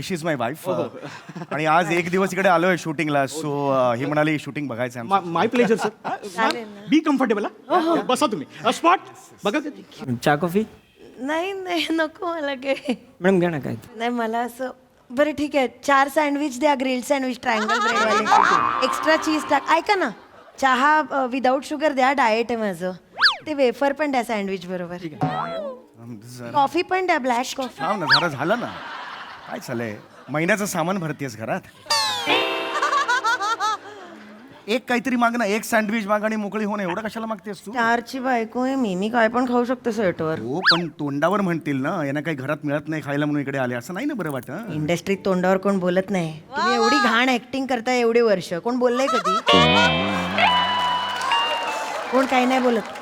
She is my wife. आणि आज एक दिवस इकडे आलोय शूटिंगला, सो ही म्हणाली शूटिंग बघायचं आहे आमचं. माय प्लेजर सर. चालेल ना. Be comfortable. बसा तुम्ही. स्पॉट बघा. चहा कॉफी नाही नाही नको मला काय. मॅडम घ्या ना काय नाही मला असं बरं ठीक आहे 4 सँडविच द्या, ग्रिल्ड सँडविच ट्रायंगल ब्रेडवाले, एक्स्ट्रा चीज टाक. ऐका ना, चहा विदाऊट शुगर द्या, डाएट आहे माझं. ते वेफर पण द्या सँडविच बरोबर. कॉफी पण द्या, ब्लॅक कॉफी. थांब ना जरा, झालं ना. काय चाललंय, महिन्याचं सामान भरतेस घरात. एक काहीतरी माग ना, एक सँडविच माग आणि मोकळी होणं. एवढं कशाला मागतेस तू? चारची बायको आहे मी काय पण खाऊ शकतो सेटवर. हो पण तोंडावर म्हणतील ना, यांना काही घरात मिळत नाही खायला म्हणून इकडे आले, असं नाही ना बरं वाटत. इंडस्ट्रीत तोंडावर कोण बोलत नाही. तुम्ही एवढी घाण ऍक्टिंग करताय एवढे वर्ष, कोण बोललंय कधी? कोण काही नाही बोलत.